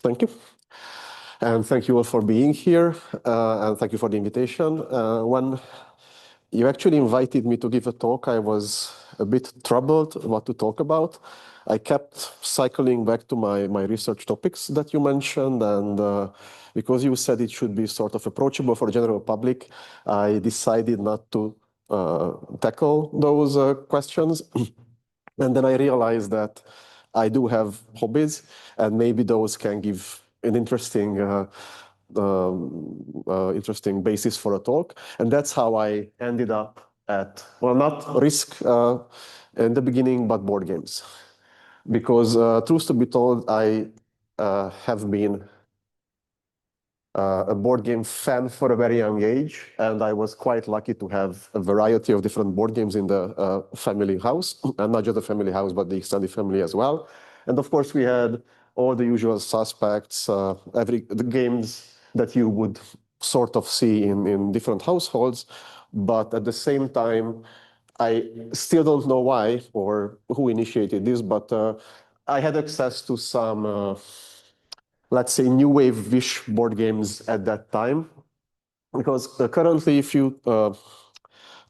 Thank you. And thank you all for being here, and thank you for the invitation. When you actually invited me to give a talk, I was a bit troubled what to talk about. I kept cycling back to my research topics that you mentioned, and because you said it should be sort of approachable for the general public, I decided not to tackle those questions. And then I realized that I do have hobbies, and maybe those can give an interesting basis for a talk. And that's how I ended up at, well, not Risk in the beginning, but board games. Because truth to be told, I have been a board game fan for a very young age, and I was quite lucky to have a variety of different board games in the family house, and not just the family house, but the extended family as well. And of course, we had all the usual suspects, the games that you would sort of see in different households. But at the same time, I still don't know why or who initiated this, but I had access to some let's say, new wave wish board games at that time. Because currently, if you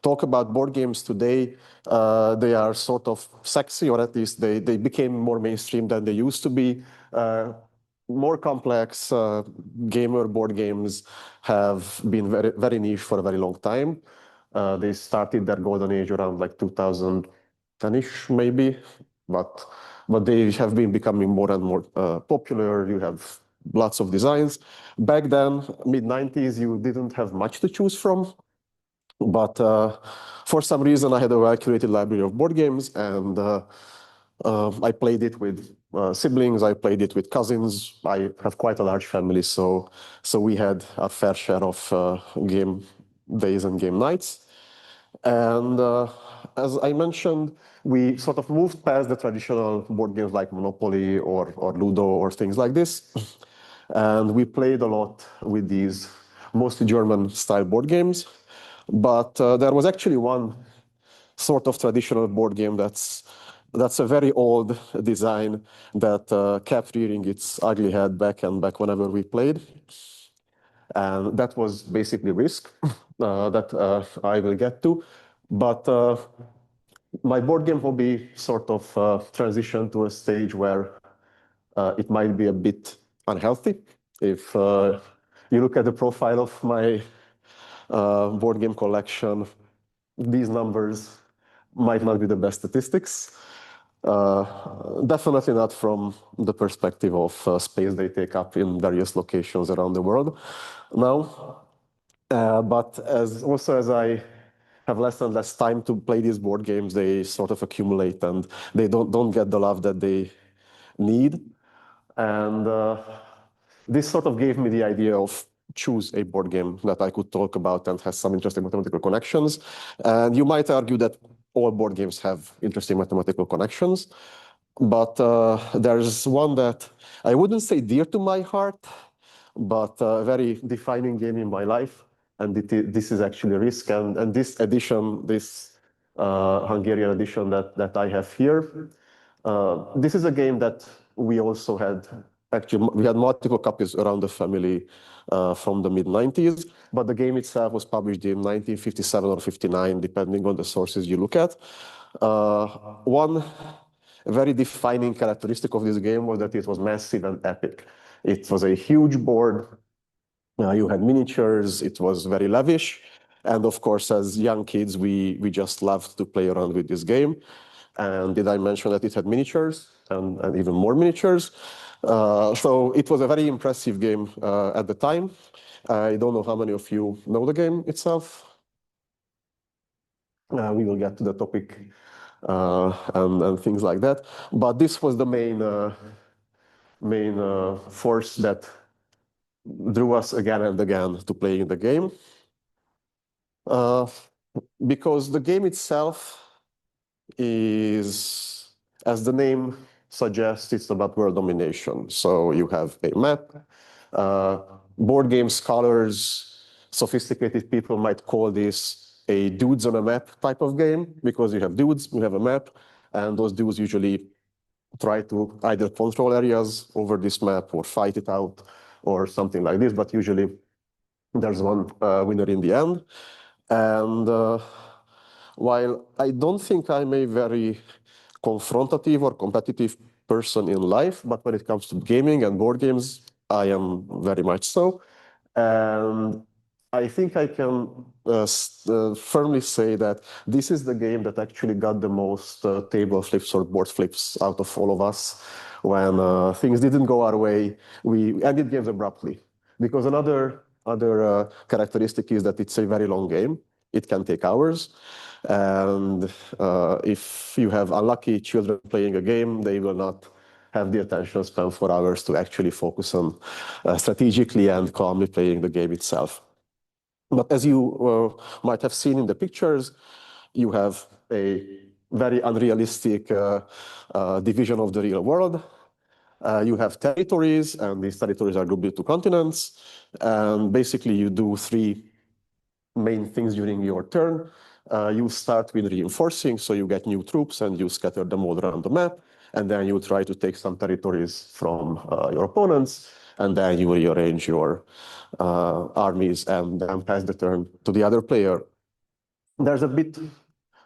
talk about board games today, they are sort of sexy, or at least they became more mainstream than they used to be. More complex gamer board games have been very, very niche for a very long time. They started their golden age around like 2010-ish, maybe, but they have been becoming more and more popular. You have lots of designs. Back then, mid-90s, you didn't have much to choose from. But for some reason, I had a well-curated library of board games, and I played it with siblings. I played it with cousins. I have quite a large family, so we had our fair share of game days and game nights. And as I mentioned, we sort of moved past the traditional board games like Monopoly or Ludo or things like this. And we played a lot with these mostly German-style board games. But there was actually one sort of traditional board game that's a very old design that kept rearing its ugly head back and back whenever we played. And that was basically Risk that I will get to. But my board game hobby sort of transitioned to a stage where it might be a bit unhealthy. If you look at the profile of my board game collection, these numbers might not be the best statistics. Definitely not from the perspective of space they take up in various locations around the world now. But as I have less and less time to play these board games, they sort of accumulate and they don't get the love that they need. And this sort of gave me the idea of choose a board game that I could talk about and has some interesting mathematical connections. And you might argue that all board games have interesting mathematical connections, but there's one that I wouldn't say dear to my heart, but a very defining game in my life. And this is actually Risk. And this edition, this Hungarian edition that I have here, this is a game that we also had. Actually, we had multiple copies around the family from the mid-90s, but the game itself was published in 1957 or 59, depending on the sources you look at. One very defining characteristic of this game was that it was massive and epic. It was a huge board. You had miniatures. It was very lavish. And of course, as young kids, we just loved to play around with this game. And did I mention that it had miniatures and even more miniatures? So it was a very impressive game at the time. I don't know how many of you know the game itself. We will get to the topic and things like that. But this was the main force that drew us again and again to playing the game. Because the game itself is, as the name suggests, it's about world domination. So you have a map. Board game scholars, sophisticated people might call this a dudes on a map type of game, because you have dudes, you have a map, and those dudes usually try to either control areas over this map or fight it out or something like this, but usually there's one winner in the end. And while I don't think I'm a very confrontative or competitive person in life, but when it comes to gaming and board games, I am very much so. And I think I can firmly say that this is the game that actually got the most table flips or board flips out of all of us. When things didn't go our way, we ended games abruptly. Because another characteristic is that it's a very long game. It can take hours. And if you have unlucky children playing a game, they will not have the attention span for hours to actually focus on strategically and calmly playing the game itself. But as you might have seen in the pictures, you have a very unrealistic division of the real world. You have territories, and these territories are grouped into continents. And basically, you do three main things during your turn. You start with reinforcing, so you get new troops and you scatter them all around the map. And then you try to take some territories from your opponents, and then you rearrange your armies and then pass the turn to the other player. There's a bit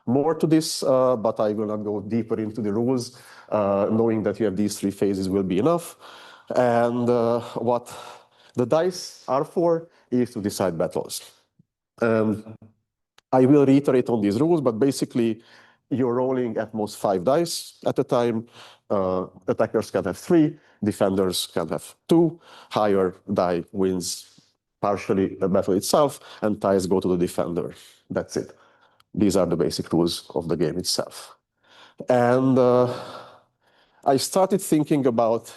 more to this, but I will not go deeper into the rules. Knowing that you have these three phases will be enough. And what the dice are for is to decide battles. I will reiterate on these rules, but basically you're rolling at most 5 dice at a time. Attackers can have 3, defenders can have 2. Higher die wins partially the battle itself, and ties go to the defender. That's it. These are the basic rules of the game itself. And I started thinking about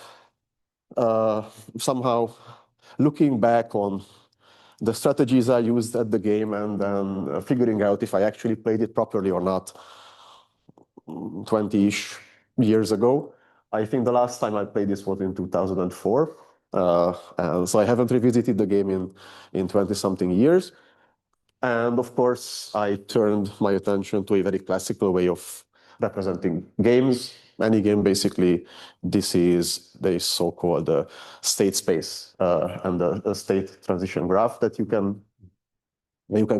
somehow looking back on the strategies I used at the game and then figuring out if I actually played it properly or not 20-ish years ago. I think the last time I played this was in 2004. And so I haven't revisited the game in 20-something years. And of course, I turned my attention to a very classical way of representing games. Any game, basically, this is the so-called state space and the state transition graph that you can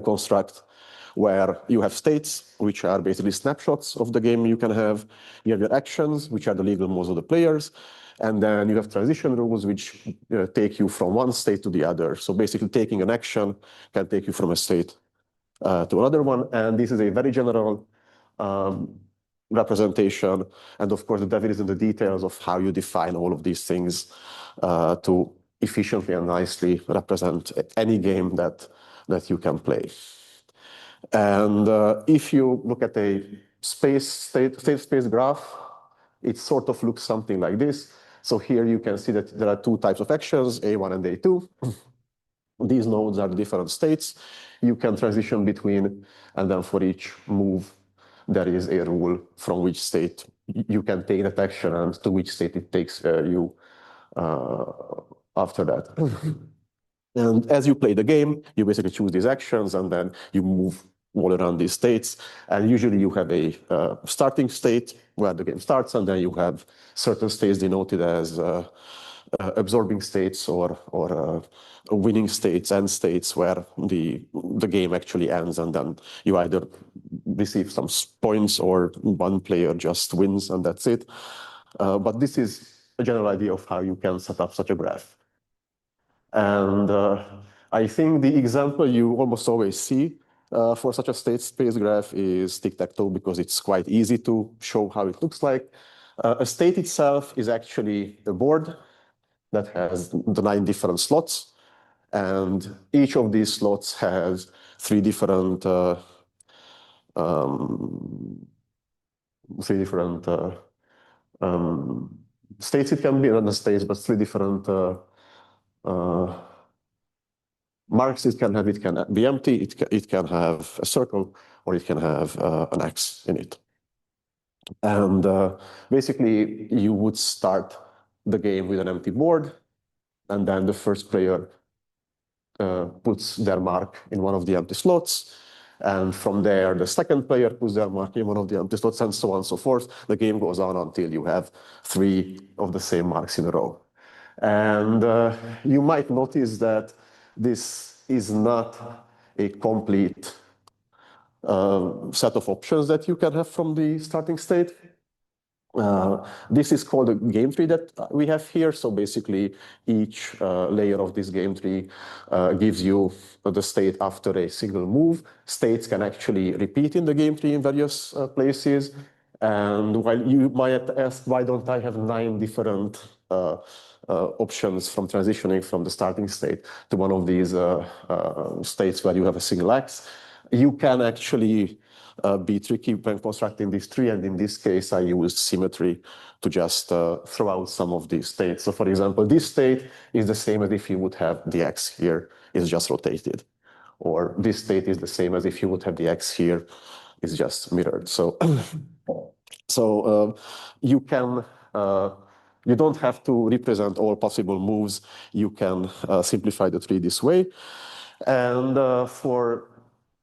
construct, where you have states, which are basically snapshots of the game you can have. You have your actions, which are the legal moves of the players. And then you have transition rules, which take you from one state to the other. So basically, taking an action can take you from a state to another one. And this is a very general representation. And of course, the devil is in the details of how you define all of these things to efficiently and nicely represent any game that you can play. And if you look at a state space graph, it sort of looks something like this. So here you can see that there are 2 types of actions, A1 and A2. These nodes are the different states you can transition between, and then for each move, there is a rule from which state you can take that action and to which state it takes you after that. And as you play the game, you basically choose these actions, and then you move all around these states. And usually you have a starting state where the game starts, and then you have certain states denoted as absorbing states or winning states, end states, where the game actually ends, and then you either receive some points or one player just wins, and that's it. But this is a general idea of how you can set up such a graph. And I think the example you almost always see for such a state space graph is tic-tac-toe, because it's quite easy to show how it looks like. A state itself is actually a board that has the 9 different slots, and each of these slots has 3 different states. It can be not the states, but 3 different marks it can have. It can be empty, it can have a circle, or it can have an X in it. And basically, you would start the game with an empty board, and then the first player puts their mark in one of the empty slots. And from there, the second player puts their mark in one of the empty slots, and so on and so forth. The game goes on until you have 3 of the same marks in a row. And you might notice that this is not a complete set of options that you can have from the starting state. This is called a game tree that we have here. So basically, each layer of this game tree gives you the state after a single move. States can actually repeat in the game tree in various places. And while you might ask, why don't I have 9 different options from transitioning from the starting state to one of these states where you have a single X? You can actually be tricky when constructing this tree, and in this case, I used symmetry to just throw out some of these states. So for example, this state is the same as if you would have the X here, it's just rotated. Or this state is the same as if you would have the X here, it's just mirrored. So, you can, you don't have to represent all possible moves. You can simplify the tree this way. And for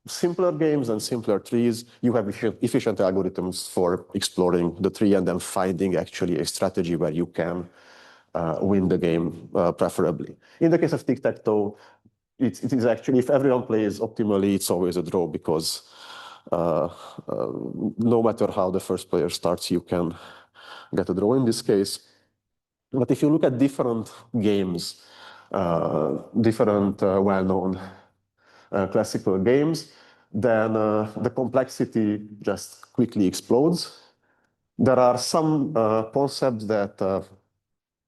simpler games and simpler trees, you have efficient algorithms for exploring the tree and then finding actually a strategy where you can win the game preferably. In the case of tic-tac-toe, it is actually, if everyone plays optimally, it's always a draw because no matter how the first player starts, you can get a draw in this case. But if you look at different games, different well-known classical games, then the complexity just quickly explodes. There are some concepts that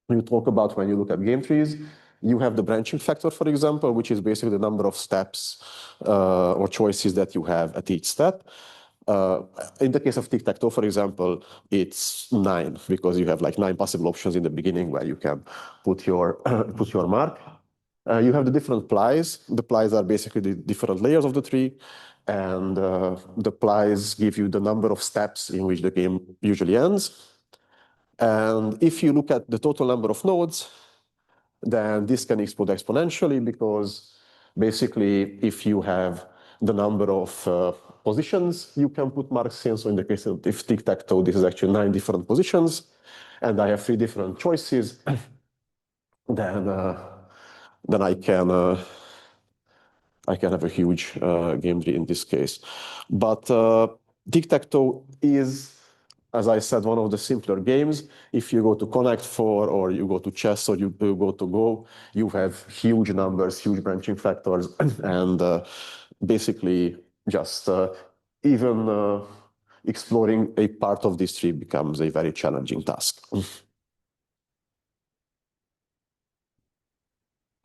you talk about when you look at game trees. You have the branching factor, for example, which is basically the number of steps or choices that you have at each step. In the case of tic-tac-toe, for example, it's 9 because you have like 9 possible options in the beginning where you can put your put your mark. You have the different plies. The plies are basically the different layers of the tree, and the plies give you the number of steps in which the game usually ends. And if you look at the total number of nodes, then this can explode exponentially because basically if you have the number of positions you can put marks in. So in the case of if tic-tac-toe, this is actually 9 different positions, and I have 3 different choices, then I can have a huge game tree in this case. But tic-tac-toe is, as I said, one of the simpler games. If you go to Connect 4 or you go to chess or you go to Go, you have huge numbers, huge branching factors, and basically just even exploring a part of this tree becomes a very challenging task.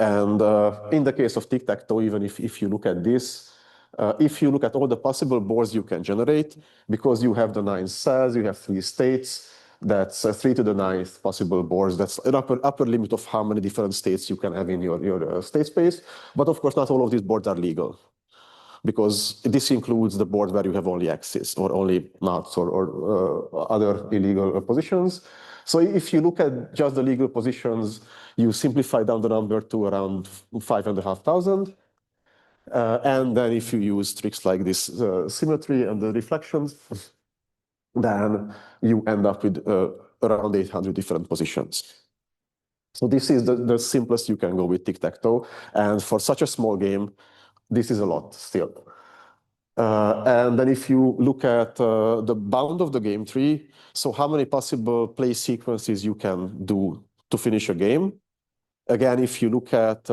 And in the case of tic-tac-toe, even if you look at this, if you look at all the possible boards you can generate, because you have the 9 cells, you have 3 states, that's 3 to the 9th possible boards. That's an upper limit of how many different states you can have in your state space. But of course, not all of these boards are legal, because this includes the board where you have only X's or only nuts or other illegal positions. So if you look at just the legal positions, you simplify down the number to around 5,500. And then if you use tricks like this symmetry and the reflections, then you end up with around 800 different positions. So this is the simplest you can go with tic-tac-toe. And for such a small game, this is a lot still. And then if you look at the bound of the game tree, so how many possible play sequences you can do to finish a game. Again, if you look at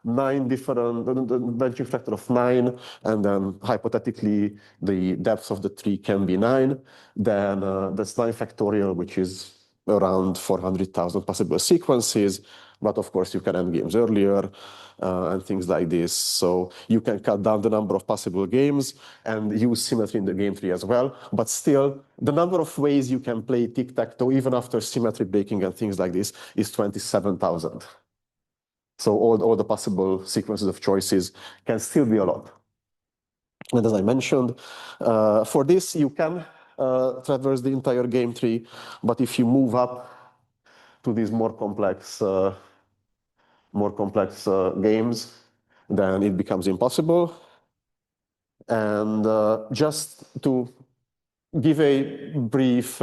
9 different, the branching factor of 9, and then hypothetically the depth of the tree can be 9, then that's 9 factorial, which is around 400,000 possible sequences. But of course, you can end games earlier and things like this. So you can cut down the number of possible games and use symmetry in the game tree as well. But still, the number of ways you can play tic-tac-toe, even after symmetry breaking and things like this, is 27,000. So all the possible sequences of choices can still be a lot. And as I mentioned, for this, you can traverse the entire game tree. But if you move up to these more complex games, then it becomes impossible. And just to give a brief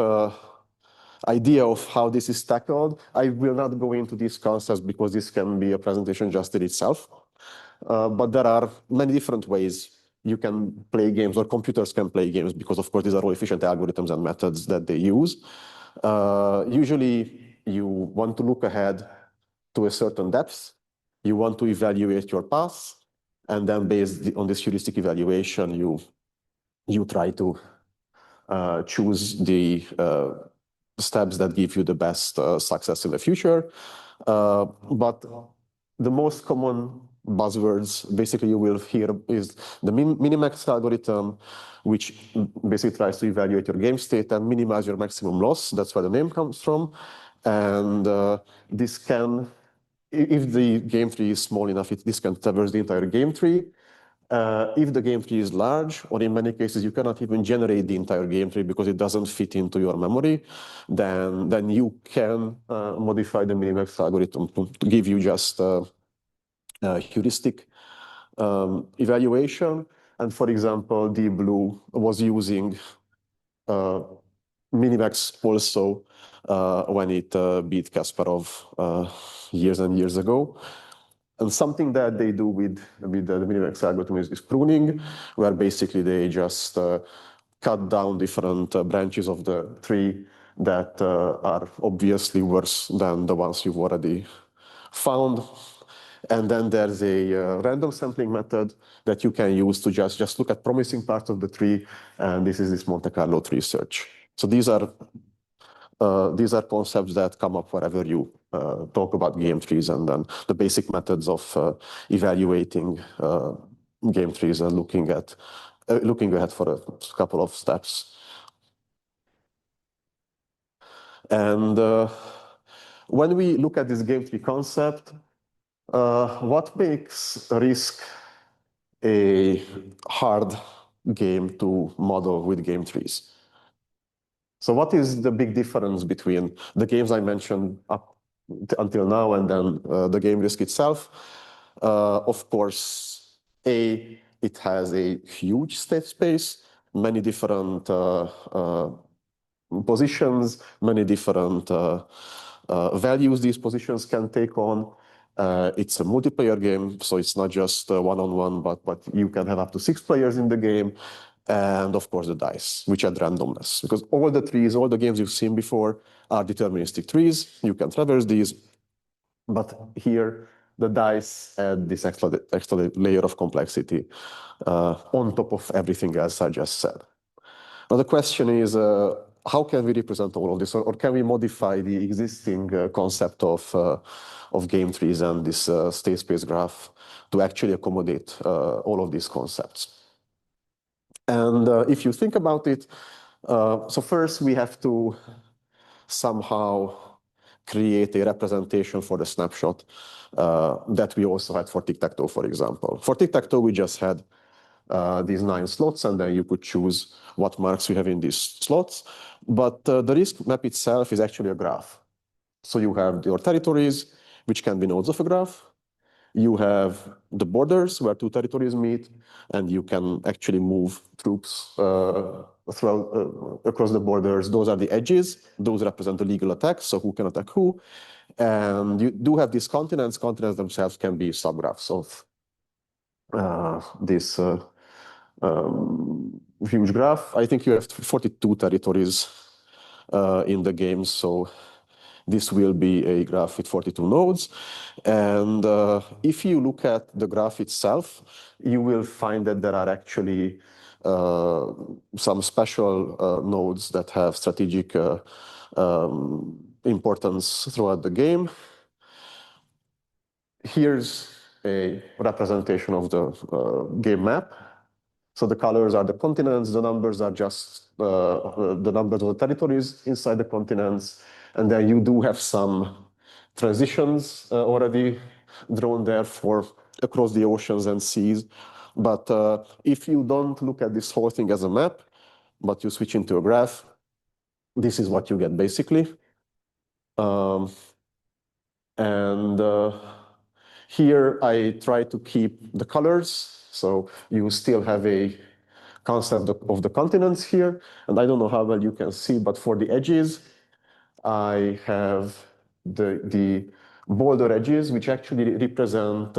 idea of how this is tackled, I will not go into these concepts because this can be a presentation just in itself. But there are many different ways you can play games, or computers can play games, because of course these are all efficient algorithms and methods that they use. Usually you want to look ahead to a certain depth. You want to evaluate your path, and then based on this heuristic evaluation, you try to choose the steps that give you the best success in the future. But the most common buzzwords basically you will hear is the minimax algorithm, which basically tries to evaluate your game state and minimize your maximum loss. That's where the name comes from. And this can, if the game tree is small enough, this can traverse the entire game tree. If the game tree is large, or in many cases you cannot even generate the entire game tree because it doesn't fit into your memory, then you can modify the minimax algorithm to give you just heuristic evaluation. And for example, Deep Blue was using minimax also when it beat Kasparov years and years ago. And something that they do with the minimax algorithm is pruning, where basically they just cut down different branches of the tree that are obviously worse than the ones you've already found. And then there's a random sampling method that you can use to just look at promising parts of the tree. And this is this Monte Carlo tree search. So these are concepts that come up wherever you talk about game trees, and then the basic methods of evaluating game trees and looking ahead for a couple of steps. And when we look at this game tree concept, what makes Risk a hard game to model with game trees? So what is the big difference between the games I mentioned up until now and then the game Risk itself? Of course, it has a huge state space, many different positions, many different values these positions can take on. It's a multiplayer game, so it's not just one-on-one, but you can have up to 6 players in the game. And of course the dice, which add randomness, because all the trees, all the games you've seen before are deterministic trees. You can traverse these, but here the dice add this extra layer of complexity on top of everything else I just said. Now the question is, how can we represent all of this, or can we modify the existing concept of game trees and this state space graph to actually accommodate all of these concepts? And if you think about it, so first we have to somehow create a representation for the snapshot that we also had for tic-tac-toe, for example. For tic-tac-toe, we just had these 9 slots, and then you could choose what marks you have in these slots. But the Risk map itself is actually a graph. So you have your territories, which can be nodes of a graph. You have the borders where 2 territories meet, and you can actually move troops across the borders. Those are the edges. Those represent the legal attacks, so who can attack who. And you do have these continents. Continents themselves can be subgraphs of this huge graph. I think you have 42 territories in the game, so this will be a graph with 42 nodes. And if you look at the graph itself, you will find that there are actually some special nodes that have strategic importance throughout the game. Here's a representation of the game map. So the colors are the continents, the numbers are just the numbers of the territories inside the continents. And then you do have some transitions already drawn there for across the oceans and seas. But if you don't look at this whole thing as a map, but you switch into a graph, this is what you get basically. Here I try to keep the colors. So you still have a concept of the continents here. And I don't know how well you can see, but for the edges, I have the bolder edges, which actually represent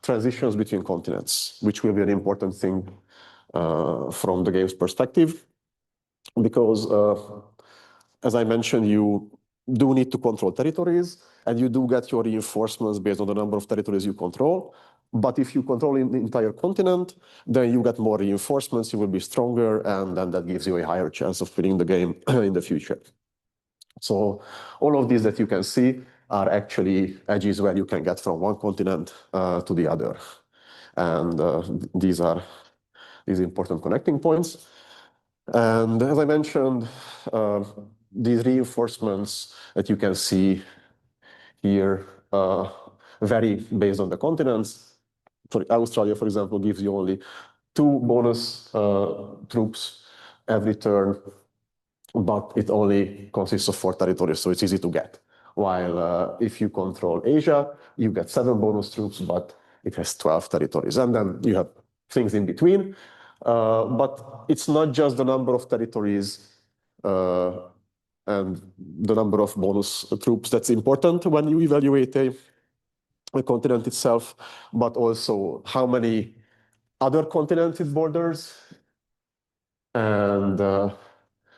transitions between continents, which will be an important thing from the game's perspective. Because, as I mentioned, you do need to control territories, and you do get your reinforcements based on the number of territories you control. But if you control the entire continent, then you get more reinforcements, you will be stronger, and then that gives you a higher chance of winning the game in the future. So all of these that you can see are actually edges where you can get from one continent to the other. And these are these important connecting points. And as I mentioned, these reinforcements that you can see here vary based on the continents. For Australia, for example, gives you only 2 bonus troops every turn, but it only consists of 4 territories, so it's easy to get. While if you control Asia, you get 7 bonus troops, but it has 12 territories. And then you have things in between. But it's not just the number of territories and the number of bonus troops that's important when you evaluate a continent itself, but also how many other continents it borders. And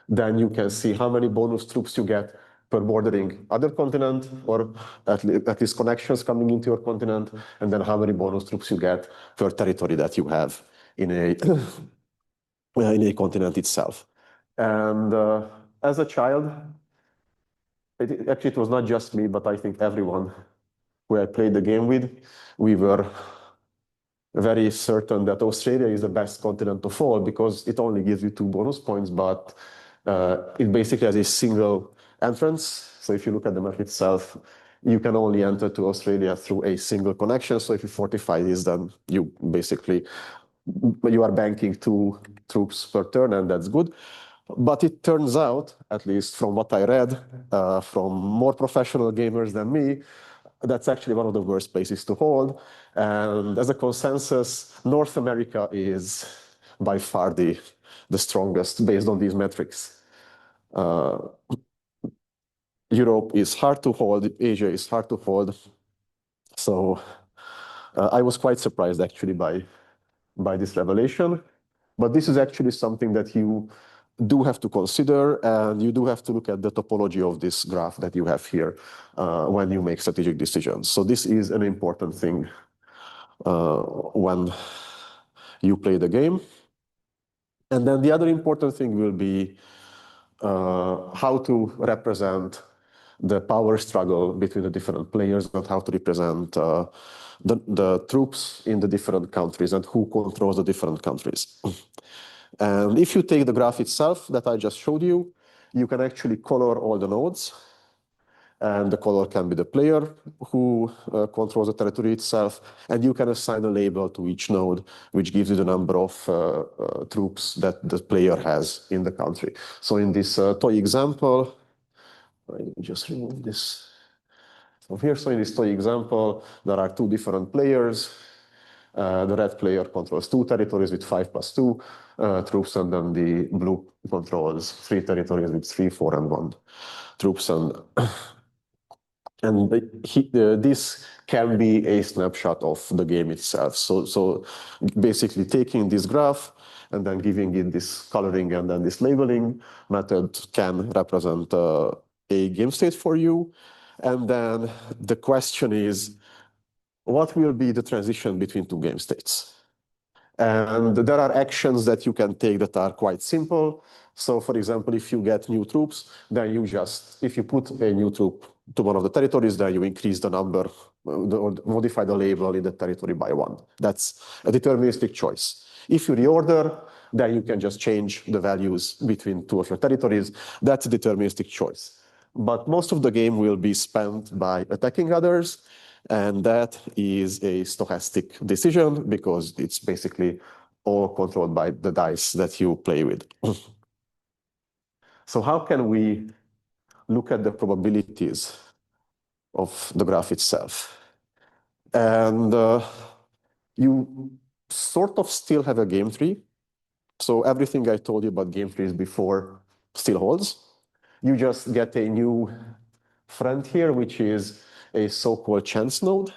then you can see how many bonus troops you get per bordering other continent, or at least connections coming into your continent, and then how many bonus troops you get per territory that you have in a continent itself. And as a child, it was not just me, but I think everyone who I played the game with, we were very certain that Australia is the best continent of all, because it only gives you 2 bonus points, but it basically has a single entrance. So if you look at the map itself, you can only enter to Australia through a single connection. So if you fortify this, then you are banking 2 troops per turn, and that's good. But it turns out, at least from what I read from more professional gamers than me, that's actually one of the worst places to hold. And as a consensus, North America is by far the strongest based on these metrics. Europe is hard to hold, Asia is hard to hold. So I was quite surprised actually by this revelation. But this is actually something that you do have to consider, and you do have to look at the topology of this graph that you have here when you make strategic decisions. So this is an important thing when you play the game. And then the other important thing will be how to represent the power struggle between the different players, and how to represent the troops in the different countries and who controls the different countries. And if you take the graph itself that I just showed you, you can actually color all the nodes. And the color can be the player who controls the territory itself. And you can assign a label to each node, which gives you the number of troops that the player has in the country. So in this toy example, let me just remove this from here. So in this toy example, there are 2 different players. The red player controls 2 territories with 5+2 troops, and then the blue controls 3 territories with 3, 4, and 1 troops. And this can be a snapshot of the game itself. So basically taking this graph and then giving it this coloring and then this labeling method can represent a game state for you. And then the question is, what will be the transition between 2 game states? And there are actions that you can take that are quite simple. So for example, if you get new troops, then if you put a new troop to one of the territories, then you increase the number, or modify the label in the territory by 1. That's a deterministic choice. If you reorder, then you can just change the values between 2 of your territories. That's a deterministic choice. But most of the game will be spent by attacking others, and that is a stochastic decision because it's basically all controlled by the dice that you play with. So how can we look at the probabilities of the graph itself? And you sort of still have a game tree. So everything I told you about game trees before still holds. You just get a new friend here, which is a so-called chance node.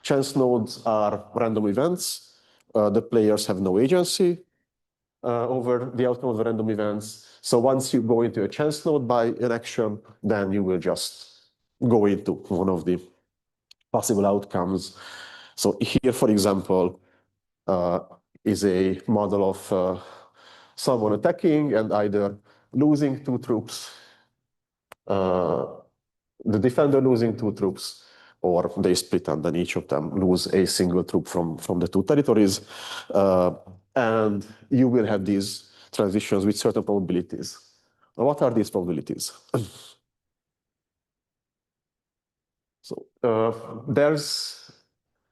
Chance nodes are random events. The players have no agency over the outcome of the random events. So once you go into a chance node by an action, then you will just go into one of the possible outcomes. So here, for example, is a model of someone attacking and either losing two troops, the defender losing two troops, or they split and then each of them lose a single troop from the two territories. And you will have these transitions with certain probabilities. Now, what are these probabilities? So there's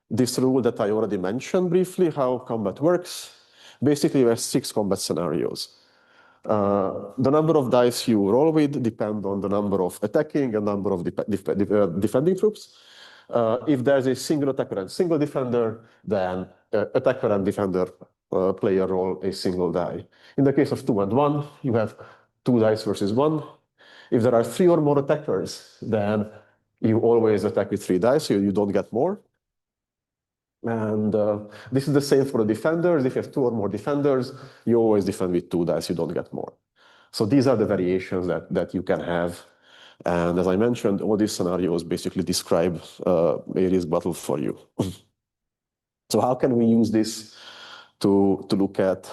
this rule that I already mentioned briefly, how combat works. Basically, we have 6 combat scenarios. The number of dice you roll with depend on the number of attacking and number of defending troops. If there's a single attacker and single defender, then attacker and defender player roll a single die. In the case of 2 and 1, you have 2 dice versus 1. If there are 3 or more attackers, then you always attack with 3 dice, so you don't get more. And this is the same for the defenders. If you have 2 or more defenders, you always defend with 2 dice, you don't get more. So these are the variations that you can have. And as I mentioned, all these scenarios basically describe a risk battle for you. So how can we use this to look at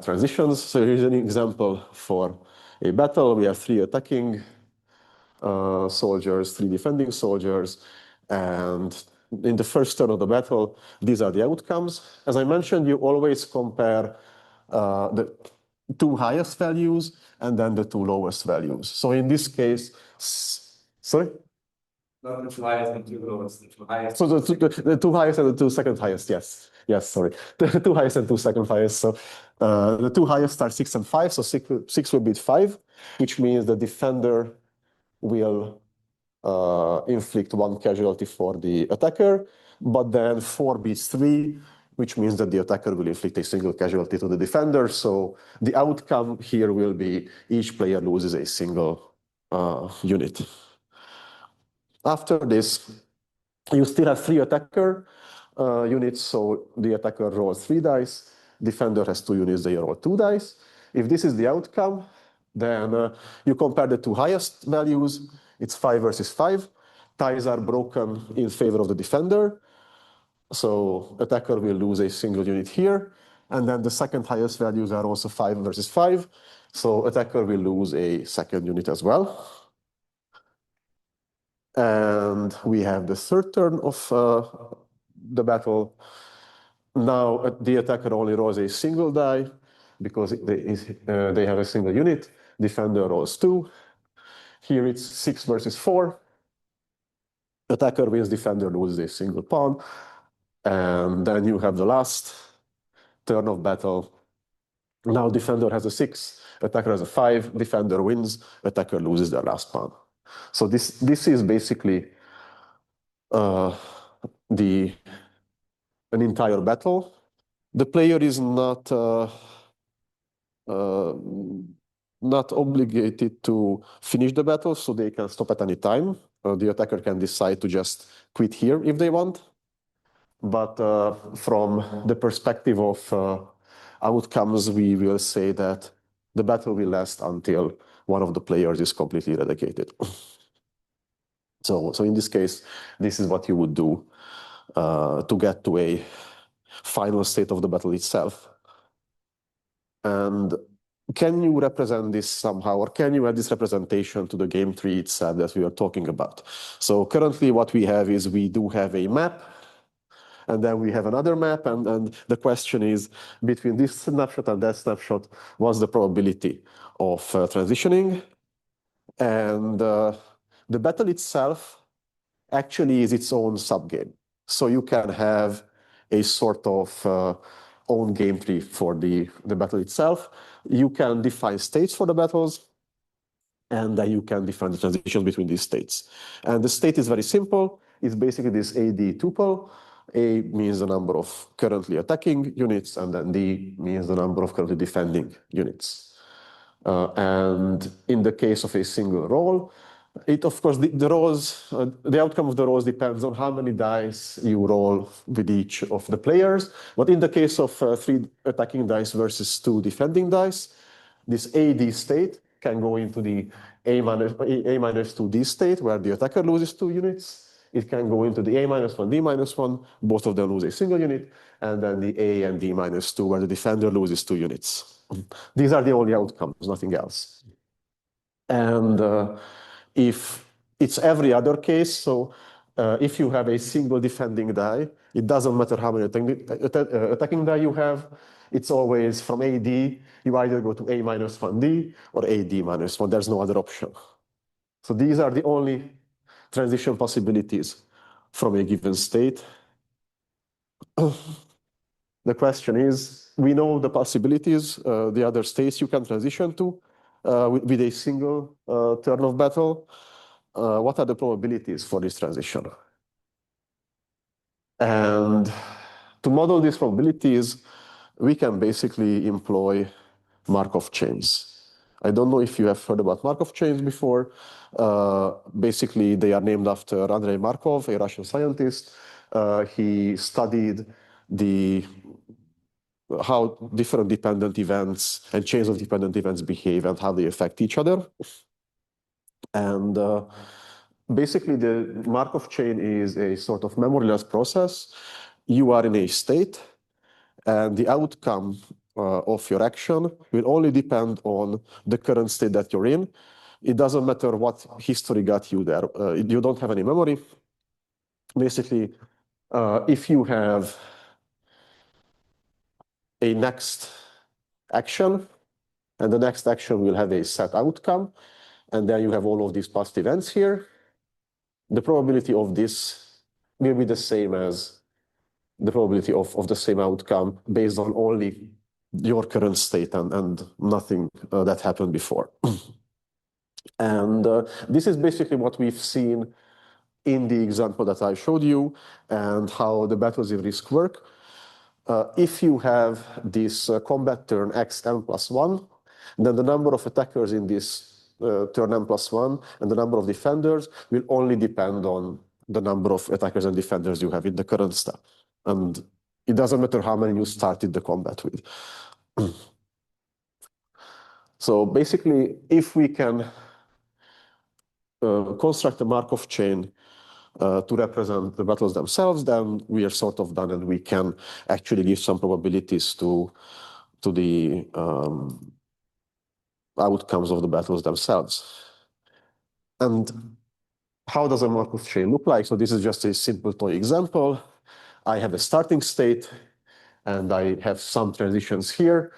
transitions? So here's an example for a battle. We have 3 attacking soldiers, 3 defending soldiers, and in the first turn of the battle, these are the outcomes. As I mentioned, you always compare the 2 highest values and then the 2 lowest values. So in this case, sorry? Not the 2 highest and 2 lowest, the 2 highest. So the 2 highest and the 2 second highest, yes. Yes, sorry. The 2 highest and 2 second highest. So the 2 highest are 6 and 5, so 6 will beat 5, which means the defender will inflict 1 casualty for the attacker, but then 4 beats 3, which means that the attacker will inflict a single casualty to the defender. So the outcome here will be each player loses a single unit. After this, you still have 3 attacker units, so the attacker rolls 3 dice, defender has 2 units, they roll 2 dice. If this is the outcome, then you compare the 2 highest values. It's 5 versus 5. Ties are broken in favor of the defender. So attacker will lose a single unit here. And then the second highest values are also 5 versus 5. So attacker will lose a second unit as well. And we have the third turn of the battle. Now the attacker only rolls a single die because they have a single unit. Defender rolls 2. Here it's 6 versus 4. Attacker wins, defender loses a single pawn. And then you have the last turn of battle. Now defender has a 6, attacker has a 5, defender wins, attacker loses their last pawn. So this is basically an entire battle. The player is not obligated to finish the battle, so they can stop at any time. The attacker can decide to just quit here if they want. But from the perspective of outcomes, we will say that the battle will last until one of the players is completely eradicated. So in this case, this is what you would do to get to a final state of the battle itself. And can you represent this somehow, or can you add this representation to the game tree itself that we are talking about? So currently what we have is we do have a map, and then we have another map, and the question is, between this snapshot and that snapshot, what's the probability of transitioning? And the battle itself actually is its own subgame. So you can have a sort of own game tree for the battle itself. You can define states for the battles, and then you can define the transitions between these states. And the state is very simple. It's basically this AD tuple. A means the number of currently attacking units, and then D means the number of currently defending units. And in the case of a single roll, it, of course, the outcome of the rolls depends on how many dice you roll with each of the players. But in the case of 3 attacking dice versus 2 defending dice, this AD state can go into the A minus 2D state, where the attacker loses 2 units. It can go into the A minus 1, D minus 1, both of them lose a single unit, and then the A and D minus 2, where the defender loses 2 units. These are the only outcomes, nothing else. And if it's every other case, so if you have a single defending die, it doesn't matter how many attacking die you have, it's always from AD, you either go to A minus 1D or AD minus 1, there's no other option. So these are the only transition possibilities from a given state. The question is, we know the possibilities, the other states you can transition to with a single turn of battle. What are the probabilities for this transition? And to model these probabilities, we can basically employ Markov chains. I don't know if you have heard about Markov chains before. Basically, they are named after Andrei Markov, a Russian scientist. He studied how different dependent events and chains of dependent events behave and how they affect each other. And basically, the Markov chain is a sort of memoryless process. You are in a state, and the outcome of your action will only depend on the current state that you're in. It doesn't matter what history got you there. You don't have any memory. Basically, if you have a next action, and the next action will have a set outcome, and then you have all of these past events here, the probability of this will be the same as the probability of the same outcome based on only your current state and nothing that happened before. And this is basically what we've seen in the example that I showed you and how the battles in Risk work. If you have this combat turn xn plus 1, then the number of attackers in this turn n plus 1 and the number of defenders will only depend on the number of attackers and defenders you have in the current step. And it doesn't matter how many you started the combat with. So basically, if we can construct a Markov chain to represent the battles themselves, then we are sort of done, and we can actually give some probabilities to the outcomes of the battles themselves. And how does a Markov chain look like? So this is just a simple toy example. I have a starting state, and I have some transitions here.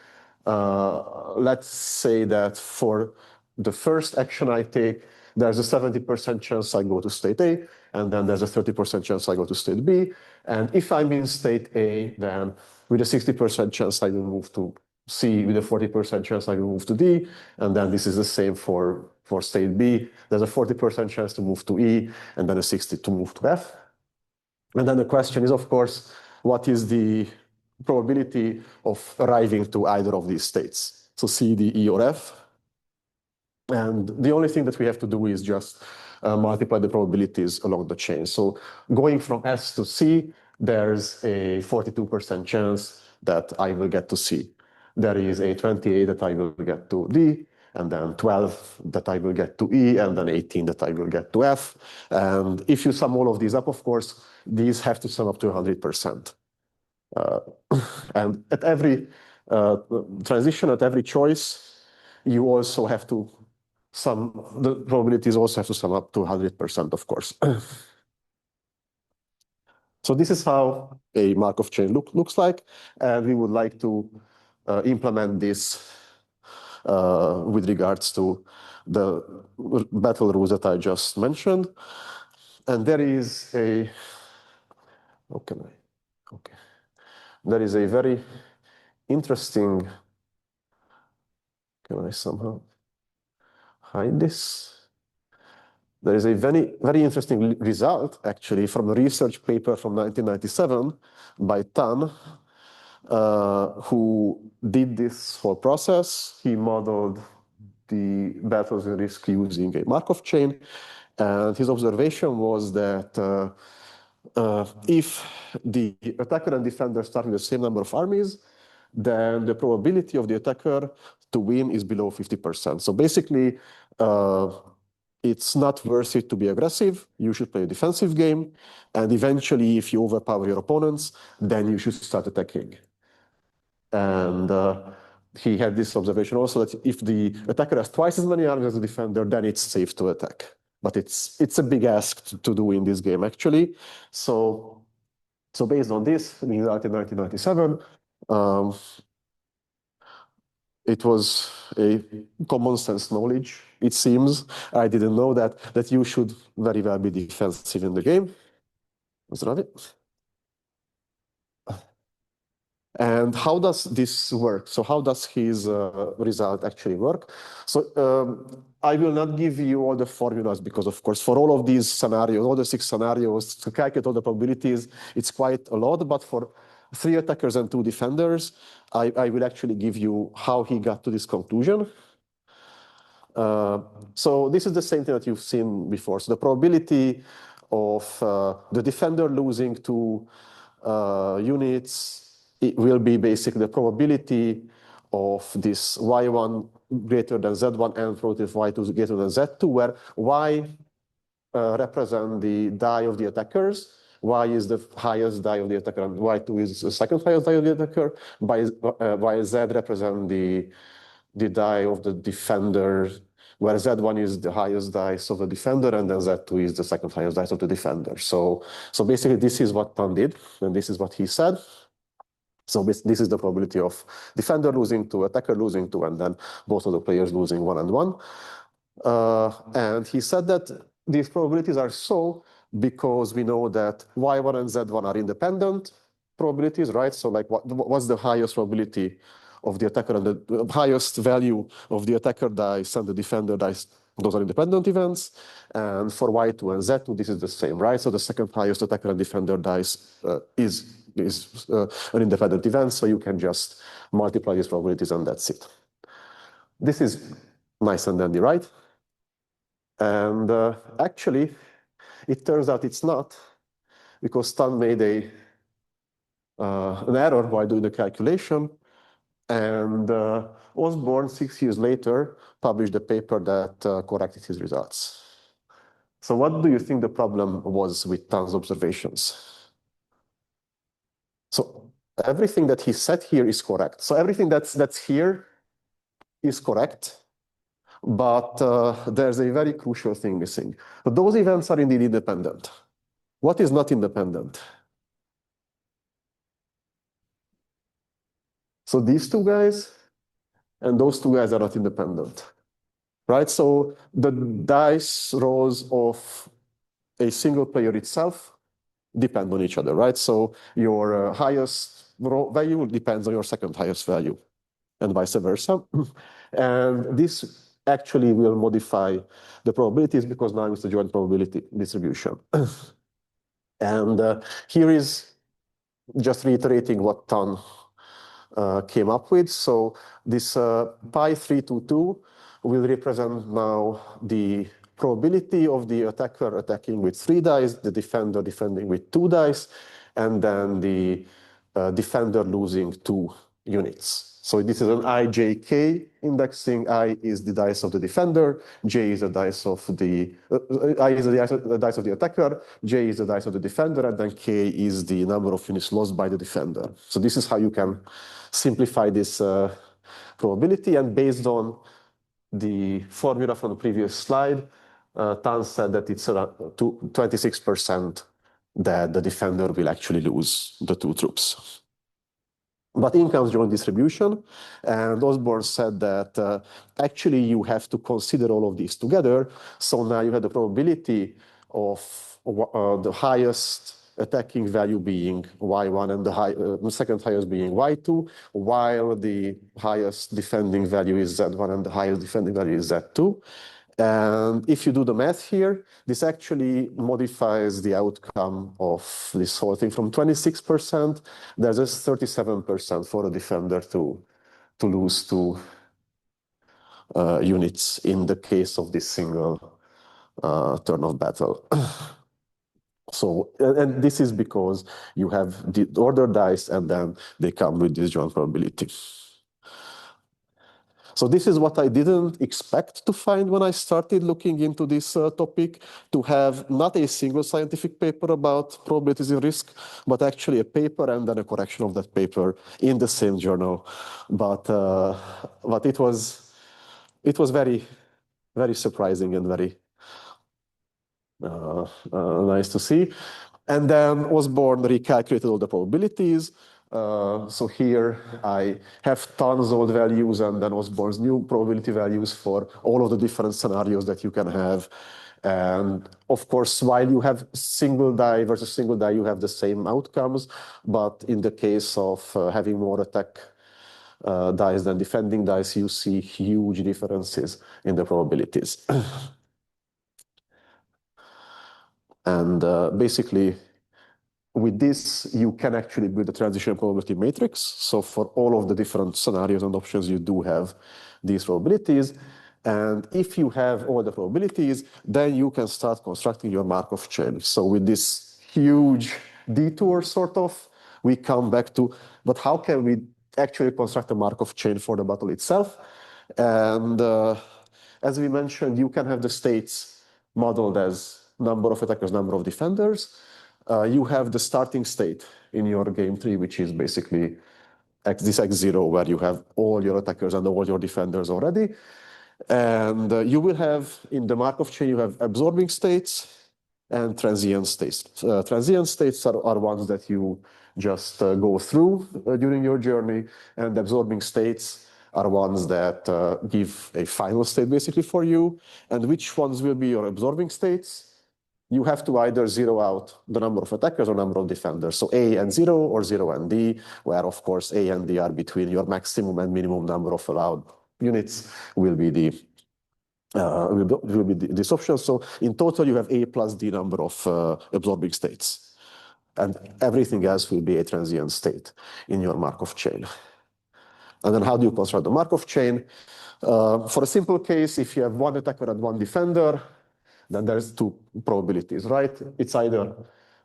Let's say that for the first action I take, there's a 70% chance I go to state A, and then there's a 30% chance I go to state B. And if I'm in state A, then with a 60% chance I will move to C, with a 40% chance I will move to D, and then this is the same for state B. There's a 40% chance to move to E, and then a 60 to move to F. And then the question is, of course, what is the probability of arriving to either of these states? So C, D, E, or F. And the only thing that we have to do is just multiply the probabilities along the chain. So going from S to C, there's a 42% chance that I will get to C. There is a 28 that I will get to D, and then 12 that I will get to E, and then 18 that I will get to F. And if you sum all of these up, of course, these have to sum up to 100%. And at every transition, at every choice, you also have to the probabilities also have to sum up to 100%, of course. So this is how a Markov chain looks like, and we would like to implement this with regards to the battle rules that I just mentioned. And there is a, okay, there is a very interesting, can I somehow hide this? there is a very, very interesting result, actually, from a research paper from 1997 by Tan, who did this whole process. He modeled the battles and risk using a Markov chain. And his observation was that if the attacker and defender start with the same number of armies, then the probability of the attacker to win is below 50%. So basically, it's not worth it to be aggressive. You should play a defensive game. And eventually, if you overpower your opponents, then you should start attacking. And he had this observation also that if the attacker has twice as many armies as the defender, then it's safe to attack. But it's a big ask to do in this game, actually. So based on this, in 1997, it was a common sense knowledge, it seems. I didn't know that you should very well be defensive in the game. Was that it? And how does this work? So how does his result actually work? So I will not give you all the formulas because, of course, for all of these scenarios, all the 6 scenarios, to calculate all the probabilities, it's quite a lot. But for 3 attackers and 2 defenders, I will actually give you how he got to this conclusion. So this is the same thing that you've seen before. So the probability of the defender losing 2 units, it will be basically the probability of this y1 greater than z1 and probability of y2 greater than z2, where y represent the die of the attackers, y is the highest die of the attacker, and y2 is the second highest die of the attacker, by z represent the die of the defender, where z1 is the highest dice of the defender, and then z2 is the second highest dice of the defender. So basically, this is what Tan did, and this is what he said. So this is the probability of defender losing 2, attacker losing 2, and then both of the players losing 1 and 1. And he said that these probabilities are so because we know that y1 and z1 are independent probabilities, right? So like what's the highest probability of the attacker and the highest value of the attacker dice and the defender dice? Those are independent events. And for y2 and z2, this is the same, right? So the second highest attacker and defender dice is an independent event, so you can just multiply these probabilities and that's it. This is nice and dandy, right? And actually, it turns out it's not, because Tan made an error while doing the calculation, and Osborne, 6 years later, published a paper that corrected his results. So what do you think the problem was with Tan's observations? So everything that he said here is correct. So everything that's here is correct, but there's a very crucial thing missing. But those events are indeed independent. What is not independent? So these 2 guys and those 2 guys are not independent, right? So the dice rolls of a single player itself depend on each other, right? So your highest value depends on your second highest value, and vice versa. And this actually will modify the probabilities because now it's a joint probability distribution. And here is just reiterating what Tan came up with. So this pi 322 will represent now the probability of the attacker attacking with 3 dice, the defender defending with 2 dice, and then the defender losing 2 units. So this is an IJK indexing. I is the dice of the defender, J is the dice of the I is the dice of the attacker, J is the dice of the defender, and then K is the number of units lost by the defender. So this is how you can simplify this probability. And based on the formula from the previous slide, Tan said that it's around 26% that the defender will actually lose the 2 troops. But in comes joint distribution, and Osborne said that actually you have to consider all of these together. So now you have the probability of the highest attacking value being y1 and the second highest being y2, while the highest defending value is z1 and the highest defending value is z2. And if you do the math here, this actually modifies the outcome of this whole thing from 26%. There's a 37% for a defender to lose 2 units in the case of this single turn of battle. So, and this is because you have the ordered dice and then they come with this joint probability. So this is what I didn't expect to find when I started looking into this topic, to have not a single scientific paper about probabilities in risk, but actually a paper and then a correction of that paper in the same journal. But it was very, very surprising and very nice to see. And then Osborne recalculated all the probabilities. So here I have tons of values and then Osborne's new probability values for all of the different scenarios that you can have. And of course, while you have single die versus single die, you have the same outcomes. But in the case of having more attack dice than defending dice, you see huge differences in the probabilities. And basically, with this, you can actually build a transition probability matrix. So for all of the different scenarios and options, you do have these probabilities. And if you have all the probabilities, then you can start constructing your Markov chain. So with this huge detour, sort of, we come back to, but how can we actually construct a Markov chain for the battle itself? And as we mentioned, you can have the states modeled as number of attackers, number of defenders. You have the starting state in your game tree, which is basically this X0, where you have all your attackers and all your defenders already. And you will have, in the Markov chain, you have absorbing states and transient states. Transient states are ones that you just go through during your journey, and absorbing states are ones that give a final state basically for you. And which ones will be your absorbing states? You have to either zero out the number of attackers or number of defenders. So A and 0 or 0 and D, where of course A and D are between your maximum and minimum number of allowed units will be this option. So in total, you have A plus D number of absorbing states. And everything else will be a transient state in your Markov chain. And then how do you construct the Markov chain? For a simple case, if you have one attacker and one defender, then there's 2 probabilities, right? It's either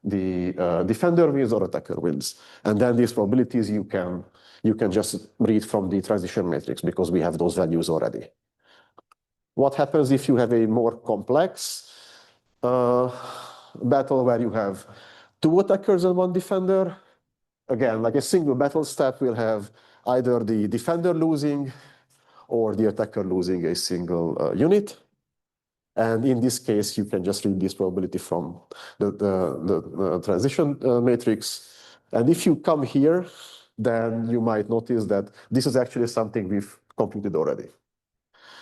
the defender wins or attacker wins. And then these probabilities you can just read from the transition matrix because we have those values already. What happens if you have a more complex battle where you have 2 attackers and 1 defender? Again, like a single battle step will have either the defender losing or the attacker losing a single unit. And in this case, you can just read this probability from the transition matrix. And if you come here, then you might notice that this is actually something we've completed already.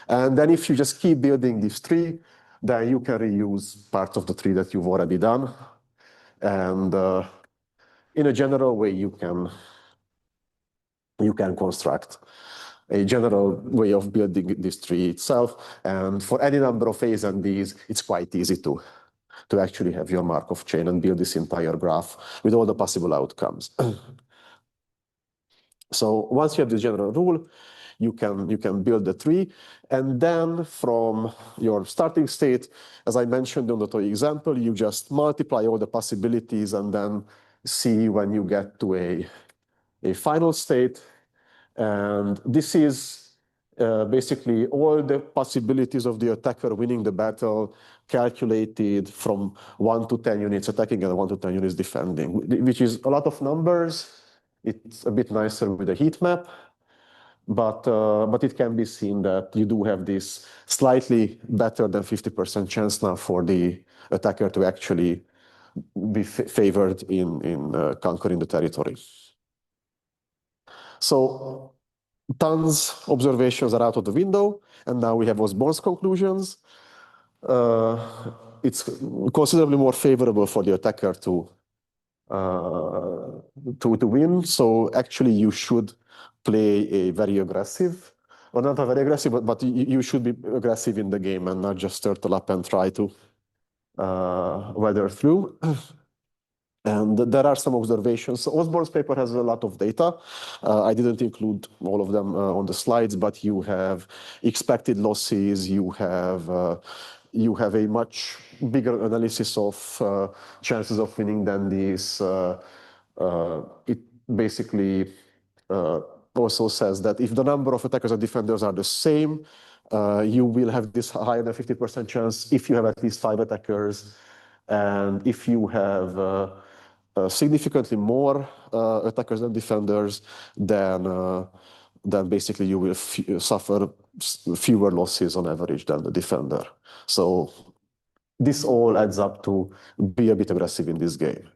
And then if you just keep building this tree, then you can reuse parts of the tree that you've already done. And in a general way, you can construct a general way of building this tree itself. And for any number of A's and D's, it's quite easy to actually have your Markov chain and build this entire graph with all the possible outcomes. So once you have this general rule, you can build the tree. And then from your starting state, as I mentioned on the toy example, you just multiply all the possibilities and then see when you get to a final state. And this is basically all the possibilities of the attacker winning the battle calculated from 1 to 10 units attacking and 1 to 10 units defending, which is a lot of numbers. It's a bit nicer with a heat map, but it can be seen that you do have this slightly better than 50% chance now for the attacker to actually be favored in conquering the territory. So tons observations are out of the window, and now we have Osborne's conclusions. It's considerably more favorable for the attacker to win. So actually, you should play a very aggressive or not very aggressive, but you should be aggressive in the game and not just turtle up and try to weather through. And there are some observations. So Osborne's paper has a lot of data. I didn't include all of them on the slides, but you have expected losses. You have a much bigger analysis of chances of winning than this. It basically also says that if the number of attackers and defenders are the same, you will have this higher than 50% chance if you have at least 5 attackers. And if you have significantly more attackers than defenders, then basically you will suffer fewer losses on average than the defender. So this all adds up to be a bit aggressive in this game.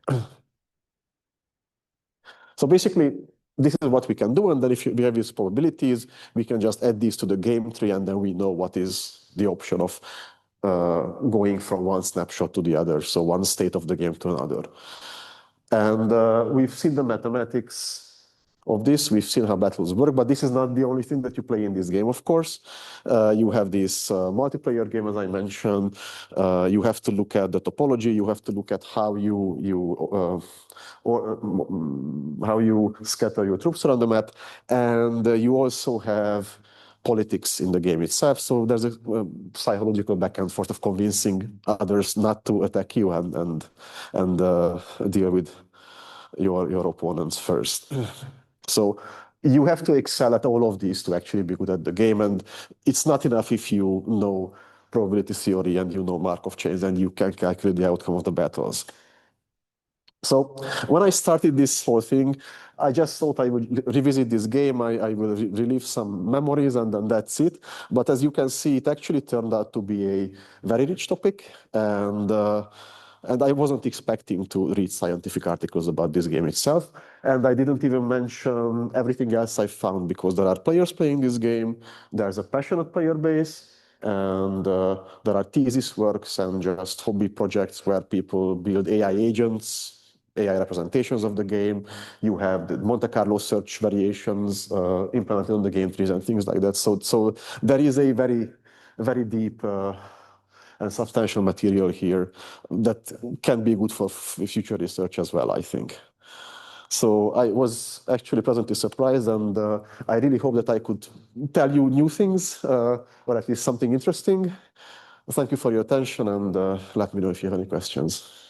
So basically, this is what we can do. And then if we have these probabilities, we can just add these to the game tree, and then we know what is the option of going from one snapshot to the other, so one state of the game to another. And we've seen the mathematics of this. We've seen how battles work, but this is not the only thing that you play in this game, of course. You have this multiplayer game, as I mentioned. You have to look at the topology. You have to look at how how you scatter your troops around the map. And you also have politics in the game itself. So there's a psychological back and forth of convincing others not to attack you and deal with your opponents first. So you have to excel at all of these to actually be good at the game. And it's not enough if you know probability theory and you know Markov chains and you can calculate the outcome of the battles. So when I started this whole thing, I just thought I would revisit this game. I will relive some memories, and then that's it. But as you can see, it actually turned out to be a very rich topic. And I wasn't expecting to read scientific articles about this game itself. And I didn't even mention everything else I found, because there are players playing this game. There's a passionate player base. And there are thesis works and just hobby projects where people build AI agents, AI representations of the game. You have the Monte Carlo search variations implemented on the game trees and things like that. So there is a very, very deep and substantial material here that can be good for future research as well, I think. So I was actually pleasantly surprised, and I really hope that I could tell you new things, or at least something interesting. Thank you for your attention, and let me know if you have any questions.